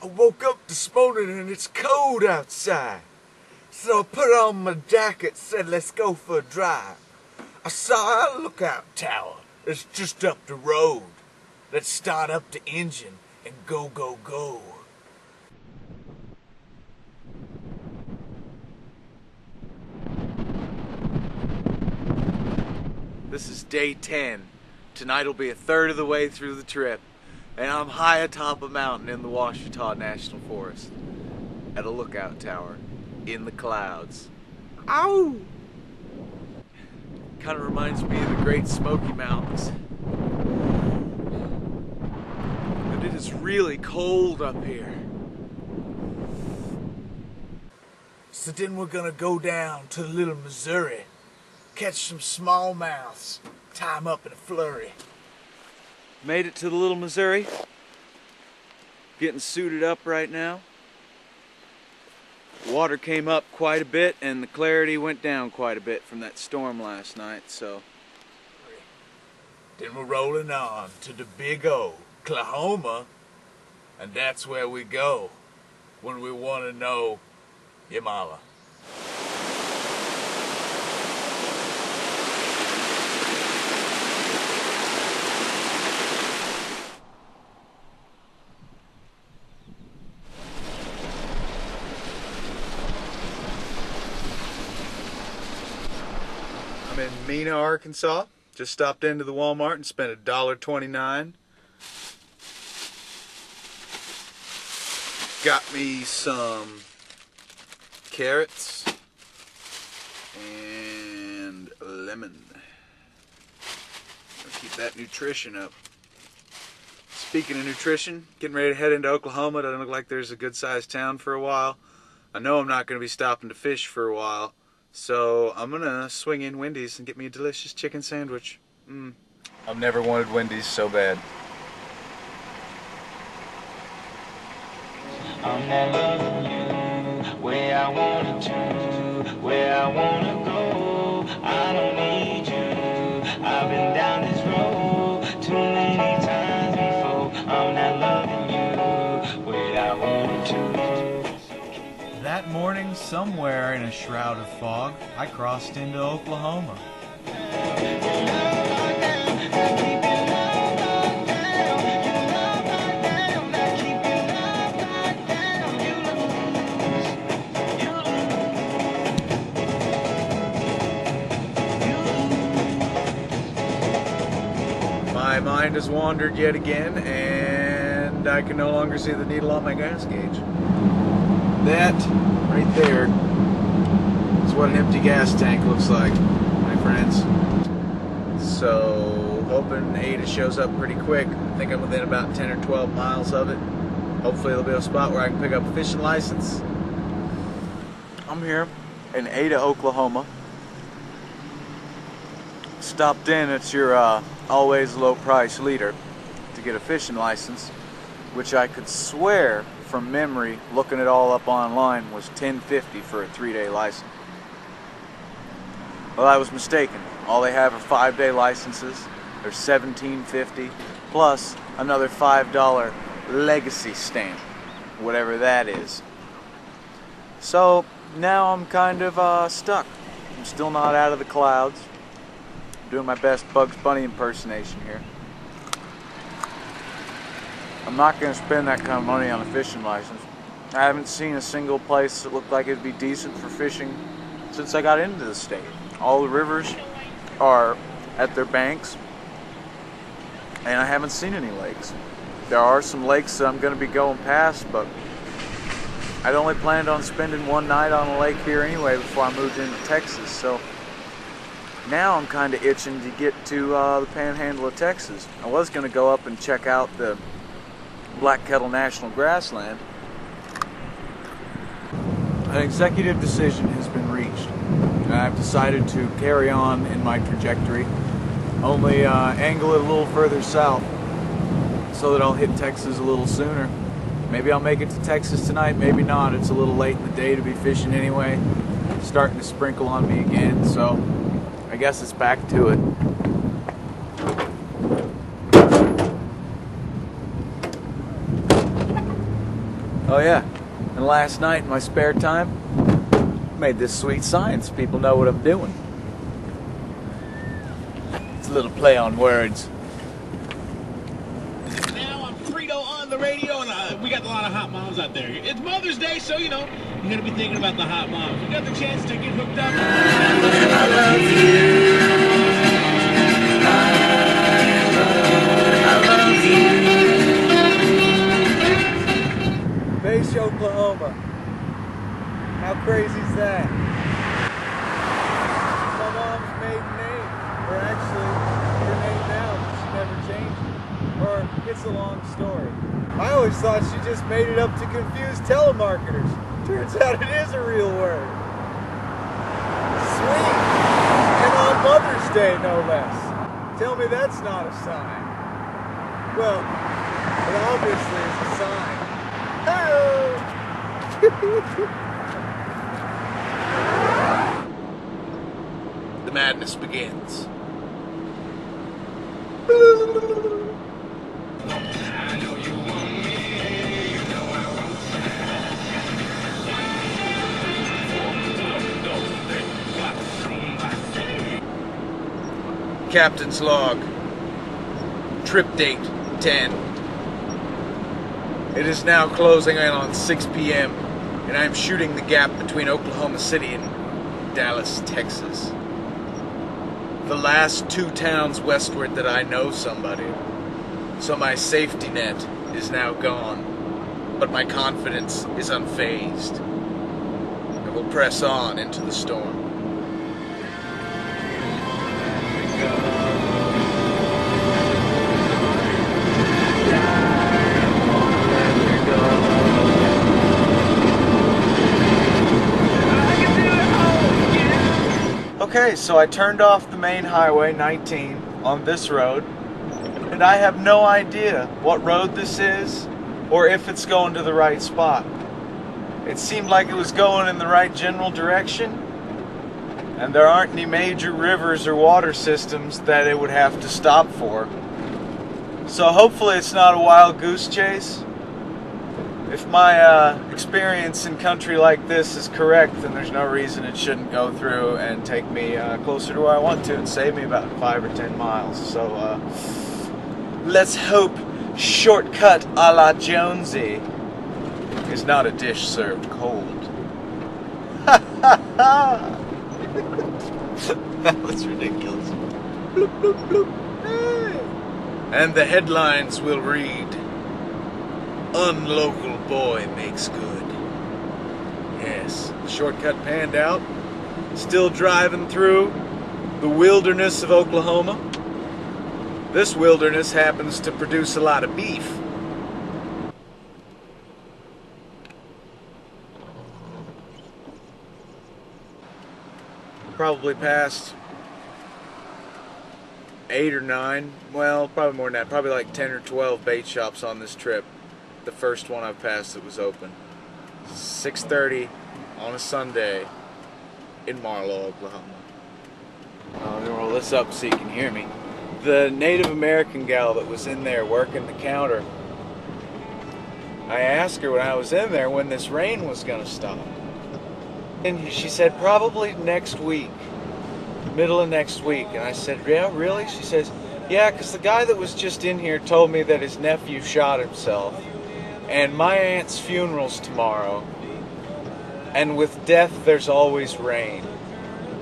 I woke up this morning and it's cold outside. So I put on my jacket, said let's go for a drive. I saw a lookout tower. It's just up the road. Let's start up the engine and go, go, go. This is day 10. Tonight will be a third of the way through the trip, and I'm high atop a mountain in the Ouachita National Forest at a lookout tower in the clouds. Ow! Kind of reminds me of the Great Smoky Mountains. And it is really cold up here. So then we're gonna go down to the Little Missouri, catch some smallmouths, tie 'em up in a flurry. Made it to the Little Missouri. Getting suited up right now. Water came up quite a bit and the clarity went down quite a bit from that storm last night, so. Then we're rolling on to the big O, Oklahoma, and that's where we go when we want to know Yamala. I'm in Mena, Arkansas. Just stopped into the Walmart and spent $1.29. Got me some carrots and a lemon. Gotta keep that nutrition up. Speaking of nutrition, getting ready to head into Oklahoma. Doesn't look like there's a good sized town for a while. I know I'm not going to be stopping to fish for a while. So I'm gonna swing in Wendy's and get me a delicious chicken sandwich. I've never wanted Wendy's so bad. I'm not loving you where I wanted to, where I wanna go. I don't need you. I've been down this road too many times before. I'm not loving you where I wanted to. That morning, somewhere in a shroud of fog, I crossed into Oklahoma. My mind has wandered yet again, and I can no longer see the needle on my gas gauge. That right there is what an empty gas tank looks like, my friends. So, hoping Ada shows up pretty quick. I think I'm within about 10 or 12 miles of it. Hopefully there'll be a spot where I can pick up a fishing license. I'm here in Ada, Oklahoma. Stopped in at your always low price leader to get a fishing license, which I could swear from memory, looking it all up online, was $10.50 for a 3-day license. Well, I was mistaken. All they have are 5-day licenses. They're $17.50 plus another $5 legacy stamp, whatever that is. So now I'm kind of stuck. I'm still not out of the clouds. I'm doing my best Bugs Bunny impersonation here. I'm not going to spend that kind of money on a fishing license. I haven't seen a single place that looked like it'd be decent for fishing since I got into the state. All the rivers are at their banks, and I haven't seen any lakes. There are some lakes that I'm going to be going past, but I'd only planned on spending one night on a lake here anyway before I moved into Texas, so now I'm kind of itching to get to the panhandle of Texas. I was going to go up and check out the Black Kettle National Grassland. An executive decision has been reached, and I've decided to carry on in my trajectory, only angle it a little further south so that I'll hit Texas a little sooner. Maybe I'll make it to Texas tonight, maybe not. It's a little late in the day to be fishing anyway. It's starting to sprinkle on me again, so I guess it's back to it. Oh yeah, and last night in my spare time, made this sweet sign so people know what I'm doing. It's a little play on words. Now I'm Frito on the radio, and we got a lot of hot moms out there. It's Mother's Day, so you know, you're gonna be thinking about the hot moms. You got the chance to get hooked up. I love you. Base, Oklahoma. How crazy is that? My mom's maiden name, or actually her name now, but she never changed it. Or it's a long story. I always thought she just made it up to confuse telemarketers. Turns out it is a real word. Sweet. And on Mother's Day, no less. Tell me that's not a sign. Well, it obviously is a sign. The madness begins. Captain's log. Trip date 10. It is now closing in on 6 p.m. and I am shooting the gap between Oklahoma City and Dallas, Texas. The last 2 towns westward that I know somebody. So my safety net is now gone, but my confidence is unfazed. I will press on into the storm. Okay, so I turned off the main highway 19 on this road, and I have no idea what road this is or if it's going to the right spot. It seemed like it was going in the right general direction, and there aren't any major rivers or water systems that it would have to stop for. So hopefully it's not a wild goose chase. If my experience in country like this is correct, then there's no reason it shouldn't go through and take me closer to where I want to and save me about 5 or 10 miles. So let's hope shortcut a la Jonesy is not a dish served cold. That was ridiculous. Bloop, bloop, bloop. Hey. And the headlines will read, "Unlocal boy makes good." Yes, shortcut panned out. Still driving through the wilderness of Oklahoma. This wilderness happens to produce a lot of beef. Probably passed 8 or 9, well, probably more than that, probably like 10 or 12 bait shops on this trip. The first one I've passed that was open. 6:30 on a Sunday in Marlow, Oklahoma. Let me roll this up so you can hear me. The Native American gal that was in there working the counter, I asked her when I was in there when this rain was going to stop. And she said probably next week, middle of next week. And I said, yeah, really? She says, yeah, because the guy that was just in here told me that his nephew shot himself. And my aunt's funeral's tomorrow. And with death, there's always rain.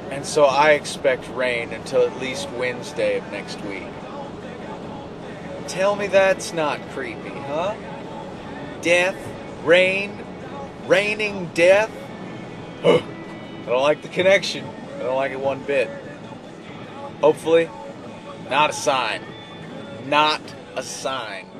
And so I expect rain until at least Wednesday of next week. Tell me that's not creepy, huh? Death, rain, raining death. I don't like the connection. I don't like it one bit. Hopefully, not a sign. Not a sign.